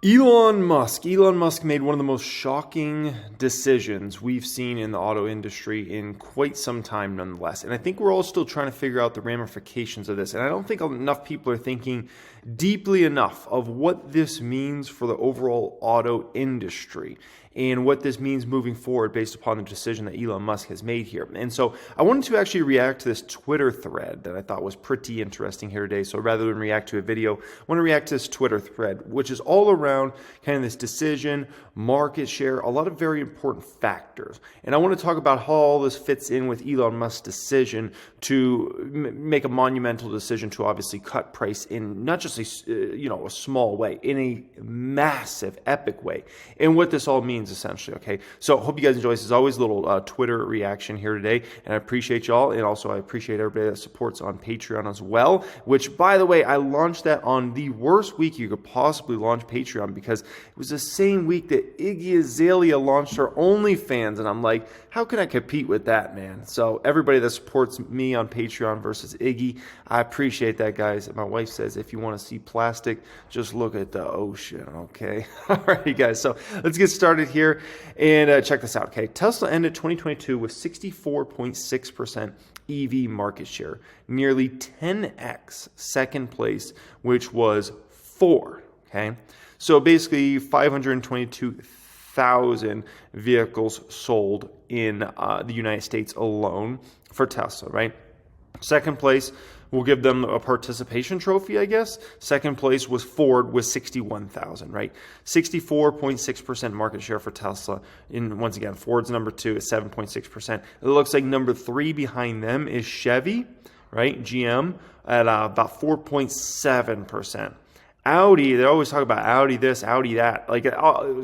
Elon Musk. Elon Musk made one of the most shocking decisions we've seen in the auto industry in quite some time, nonetheless. And I think we're all still trying to figure out the ramifications of this. And I don't think enough people are thinking deeply enough of what this means for the overall auto industry and what this means moving forward based upon the decision that Elon Musk has made here. And so I wanted to actually react to this Twitter thread that I thought was pretty interesting here today. So rather than react to a video, I want to react to this Twitter thread, which is all around kind of this decision, market share, a lot of very important factors. And I want to talk about how all this fits in with Elon Musk's decision to make a monumental decision to obviously cut price in not just a small way, in a massive, epic way, and what this all means essentially. Okay, so hope you guys enjoy this. As always, a little Twitter reaction here today, and I appreciate y'all, and also I appreciate everybody that supports on Patreon as well, which, by the way, I launched that on the worst week you could possibly launch Patreon, because it was the same week that Iggy Azalea launched her OnlyFans, and I'm like, how can I compete with that, man? So everybody that supports me on Patreon versus Iggy, I appreciate that, guys. My wife says if you want to see plastic, just look at the ocean, okay? All right, guys, so let's get started here and check this out, okay? Tesla ended 2022 with 64.6% EV market share, nearly 10x second place, which was Ford, okay? So basically 522,000 vehicles sold in the United States alone for Tesla, right? Second place, we'll give them a participation trophy, I guess. Second place was Ford with 61,000, right? 64.6% market share for Tesla. And once again, Ford's number 2 is 7.6%. It looks like number 3 behind them is Chevy, right? GM at about 4.7%. Audi, they always talk about Audi this, Audi that. Like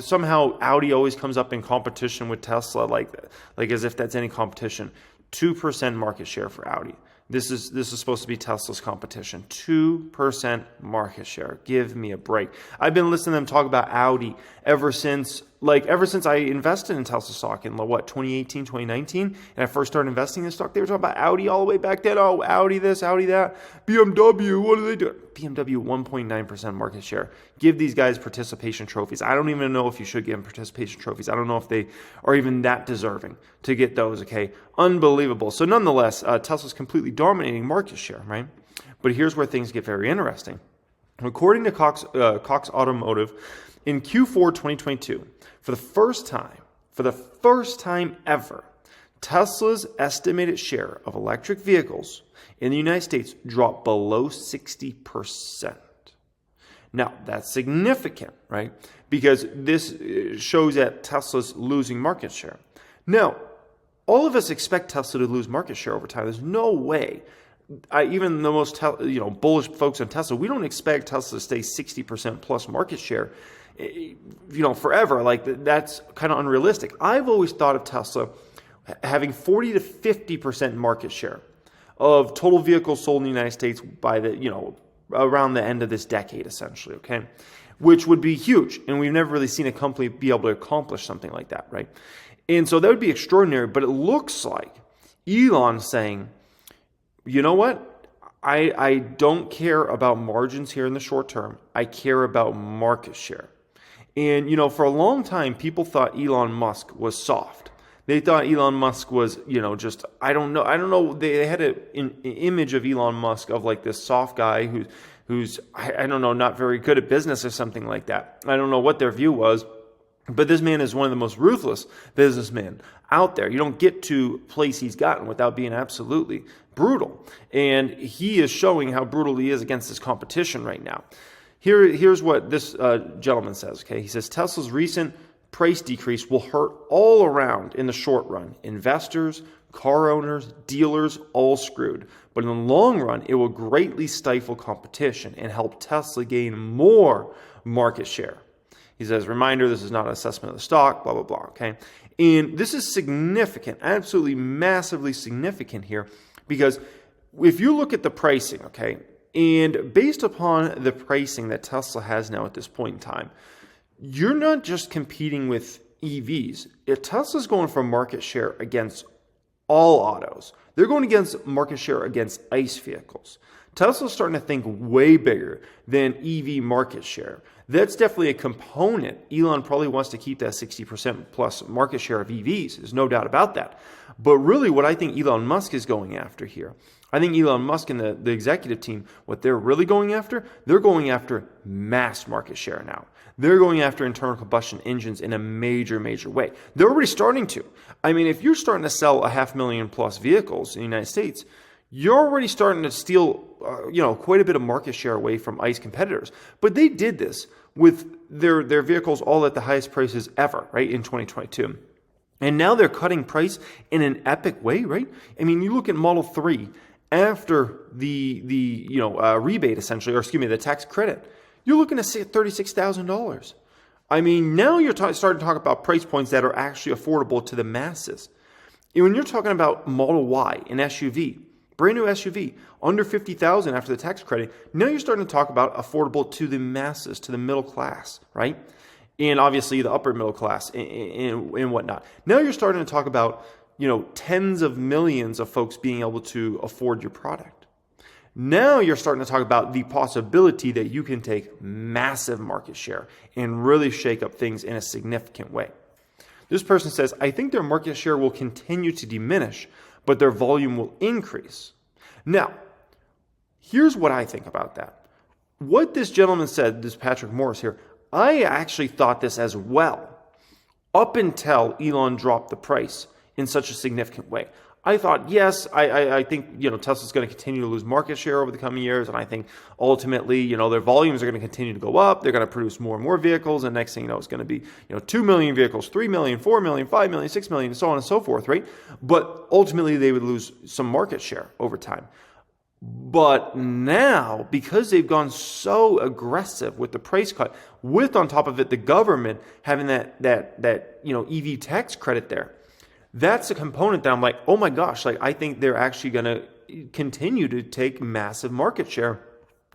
somehow Audi always comes up in competition with Tesla, like as if that's any competition. 2% market share for Audi. This is supposed to be Tesla's competition. 2% market share. Give me a break. I've been listening to them talk about Audi ever since I invested in Tesla stock in 2018, 2019, and I first started investing in stock. They were talking about Audi all the way back then. Oh, Audi this, Audi that. BMW, what do they do? BMW 1.9% market share. Give these guys participation trophies. I don't even know if you should give them participation trophies. I don't know if they are even that deserving to get those, okay? Unbelievable. So nonetheless, Tesla's completely dominating market share, right? But here's where things get very interesting. According to Cox Automotive, in Q4 2022, for the first time ever, Tesla's estimated share of electric vehicles in the United States dropped below 60%. Now, that's significant, right? Because this shows that Tesla's losing market share. Now, all of us expect Tesla to lose market share over time. There's no way. Even the most bullish folks on Tesla, we don't expect Tesla to stay 60% plus market share forever. Like, that's kind of unrealistic. I've always thought of Tesla having 40 to 50% market share of total vehicles sold in the United States by around the end of this decade, essentially, okay? Which would be huge. And we've never really seen a company be able to accomplish something like that, right? And so that would be extraordinary, but it looks like Elon's saying, you know what? I don't care about margins here in the short term. I care about market share. And, for a long time, people thought Elon Musk was soft. They thought Elon Musk was, I don't know. They had an image of Elon Musk of like this soft guy who's, I don't know, not very good at business or something like that. I don't know what their view was. But this man is one of the most ruthless businessmen out there. You don't get to place he's gotten without being absolutely brutal. And he is showing how brutal he is against his competition right now. Here's what this gentleman says, okay? He says, Tesla's recent price decrease will hurt all around in the short run. Investors, car owners, dealers, all screwed. But in the long run, it will greatly stifle competition and help Tesla gain more market share. He says, reminder, this is not an assessment of the stock, blah, blah, blah, okay? And this is significant, absolutely massively significant here, because if you look at the pricing, okay, and based upon the pricing that Tesla has now at this point in time, you're not just competing with EVs. If Tesla's going for market share against all autos, they're going against market share against ICE vehicles. Tesla's starting to think way bigger than EV market share. That's definitely a component. Elon probably wants to keep that 60% plus market share of EVs. There's no doubt about that. But really what I think Elon Musk is going after here, I think Elon Musk and the executive team, what they're really going after, they're going after mass market share now. They're going after internal combustion engines in a major, major way. They're already starting to. I mean, if you're starting to sell 500,000 plus vehicles in the United States, you're already starting to steal, quite a bit of market share away from ICE competitors. But they did this with their vehicles all at the highest prices ever, right, in 2022. And now they're cutting price in an epic way, right? I mean, you look at Model 3 after the rebate essentially, the tax credit, you're looking at $36,000. I mean, now you're starting to talk about price points that are actually affordable to the masses. And when you're talking about Model Y, an SUV, brand new SUV, under $50,000 after the tax credit, now you're starting to talk about affordable to the masses, to the middle class, right? And obviously the upper middle class and whatnot. Now you're starting to talk about, tens of millions of folks being able to afford your product. Now you're starting to talk about the possibility that you can take massive market share and really shake up things in a significant way. This person says, I think their market share will continue to diminish, but their volume will increase. Now, here's what I think about that. What this gentleman said, this Patrick Morris here, I actually thought this as well, up until Elon dropped the price in such a significant way. I thought, yes, I think, Tesla's going to continue to lose market share over the coming years. And I think ultimately, their volumes are going to continue to go up. They're going to produce more and more vehicles. And next thing you know, it's going to be, 2 million vehicles, 3 million, 4 million, 5 million, 6 million, and so on and so forth, right? But ultimately, they would lose some market share over time. But now, because they've gone so aggressive with the price cut, with on top of it, the government having that EV tax credit there, that's a component that I'm like, oh my gosh, I think they're actually going to continue to take massive market share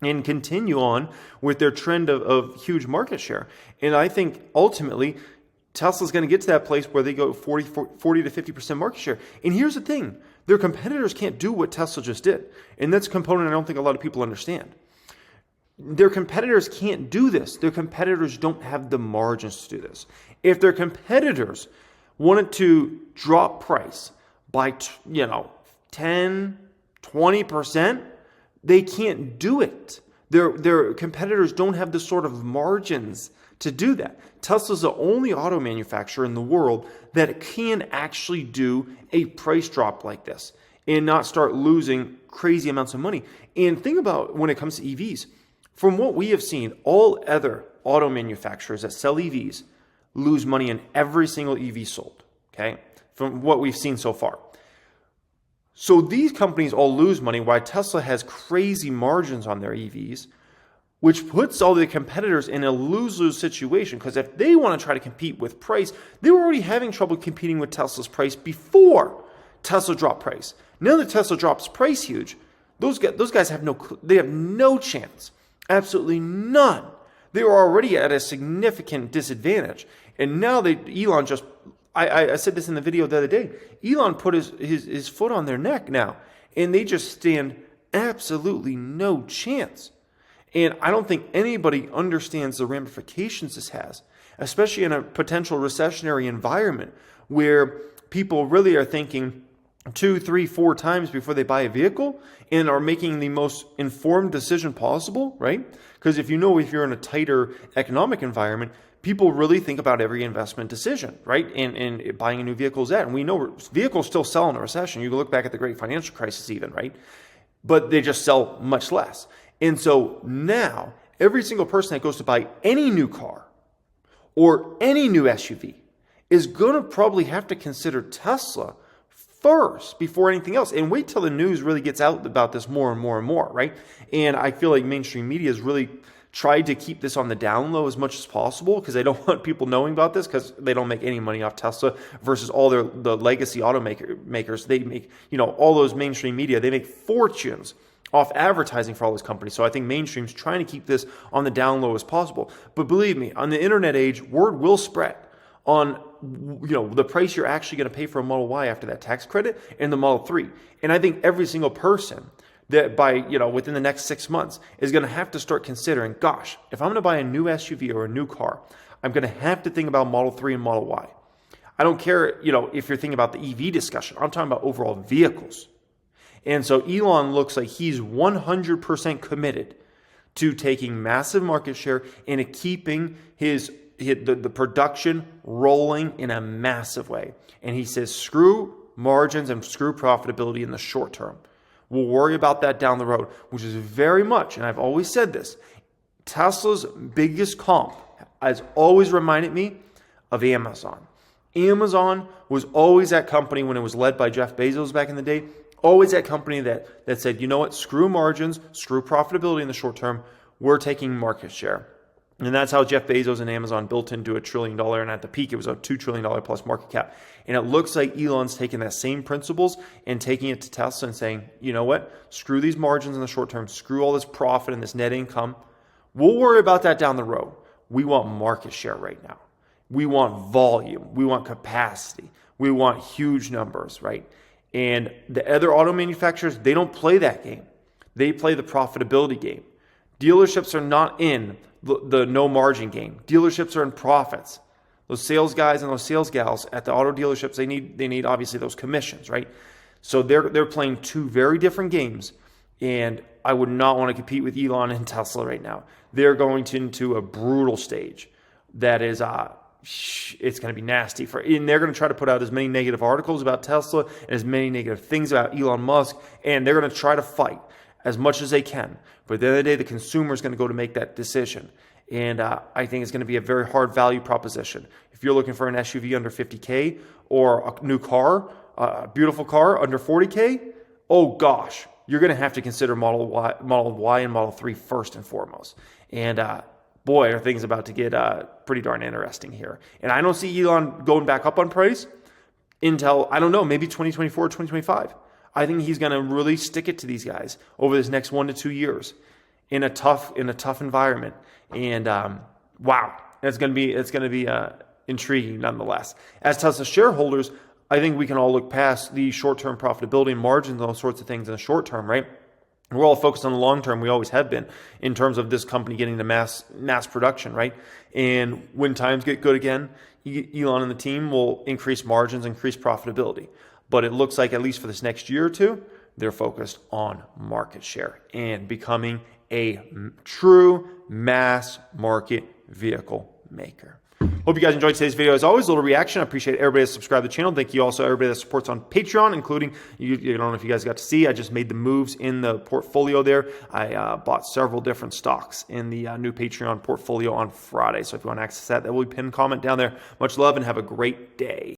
and continue on with their trend of huge market share. And I think ultimately Tesla's going to get to that place where they go 40 to 50% market share. And here's the thing, their competitors can't do what Tesla just did. And that's a component I don't think a lot of people understand. Their competitors can't do this. Their competitors don't have the margins to do this. If their competitors wanted to drop price by 10, 20%, they can't do it. Their competitors don't have the sort of margins to do that. Tesla's the only auto manufacturer in the world that can actually do a price drop like this and not start losing crazy amounts of money. And think about when it comes to EVs. From what we have seen, all other auto manufacturers that sell EVs lose money in every single EV sold, okay? From what we've seen so far. So these companies all lose money while Tesla has crazy margins on their EVs, which puts all the competitors in a lose-lose situation, because if they want to try to compete with price, they were already having trouble competing with Tesla's price before Tesla dropped price. Now that Tesla drops price huge, those guys have no chance. Absolutely none. They were already at a significant disadvantage. And now Elon just, I said this in the video the other day, Elon put his foot on their neck now, and they just stand absolutely no chance. And I don't think anybody understands the ramifications this has, especially in a potential recessionary environment where people really are thinking 2, 3, 4 times before they buy a vehicle and are making the most informed decision possible, right? Because if you're in a tighter economic environment, people really think about every investment decision, right? And buying a new vehicle is that. And we know vehicles still sell in a recession. You can look back at the great financial crisis even, right? But they just sell much less. And so now, every single person that goes to buy any new car or any new SUV is going to probably have to consider Tesla first before anything else, and wait till the news really gets out about this more and more and more, right? And I feel like mainstream media has really tried to keep this on the down low as much as possible because they don't want people knowing about this because they don't make any money off Tesla versus all the legacy automakers. They make, all those mainstream media, they make fortunes off advertising for all those companies. So I think mainstream's trying to keep this on the down low as possible. But believe me, on the internet age, word will spread on the price you're actually going to pay for a Model Y after that tax credit and the Model 3. And I think every single person that by, within the next 6 months is going to have to start considering, gosh, if I'm going to buy a new SUV or a new car, I'm going to have to think about Model 3 and Model Y. I don't care, if you're thinking about the EV discussion. I'm talking about overall vehicles. And so Elon looks like he's 100% committed to taking massive market share and to keeping the production rolling in a massive way. And he says, screw margins and screw profitability in the short term. We'll worry about that down the road, which is very much, and I've always said this, Tesla's biggest comp has always reminded me of Amazon. Amazon was always that company when it was led by Jeff Bezos back in the day, always that company that said, you know what, screw margins, screw profitability in the short term, we're taking market share. And that's how Jeff Bezos and Amazon built into $1 trillion. And at the peak, it was a $2 trillion plus market cap. And it looks like Elon's taking that same principles and taking it to Tesla and saying, you know what, screw these margins in the short term, screw all this profit and this net income. We'll worry about that down the road. We want market share right now. We want volume. We want capacity. We want huge numbers, right? And the other auto manufacturers, they don't play that game. They play the profitability game. Dealerships are not in the no margin game. Dealerships are in profits. Those sales guys and those sales gals at the auto dealerships, they need obviously those commissions, right? So they're playing two very different games, and I would not want to compete with Elon and Tesla right now. They're going into a brutal stage that is it's going to be nasty and they're going to try to put out as many negative articles about Tesla and as many negative things about Elon Musk, and they're going to try to fight as much as they can. But at the end of the day, the consumer is going to go to make that decision. And I think it's going to be a very hard value proposition. If you're looking for an SUV under $50K or a new car, a beautiful car under $40K, oh gosh, you're going to have to consider Model Y and Model 3 first and foremost. And boy, are things about to get pretty darn interesting here. And I don't see Elon going back up on price until, I don't know, maybe 2024 or 2025. I think he's going to really stick it to these guys over this next 1 to 2 years in a tough environment. And wow, it's going to be intriguing nonetheless. As Tesla shareholders, I think we can all look past the short-term profitability and margins and all sorts of things in the short term, right? We're all focused on the long term. We always have been in terms of this company getting to mass production, right? And when times get good again, Elon and the team will increase margins, increase profitability. But it looks like, at least for this next year or two, they're focused on market share and becoming a true mass market vehicle maker. Hope you guys enjoyed today's video. As always, a little reaction. I appreciate everybody that subscribed to the channel. Thank you also everybody that supports on Patreon, including, I don't know if you guys got to see, I just made the moves in the portfolio there. I bought several different stocks in the new Patreon portfolio on Friday. So if you want to access that, will be pinned comment down there. Much love and have a great day.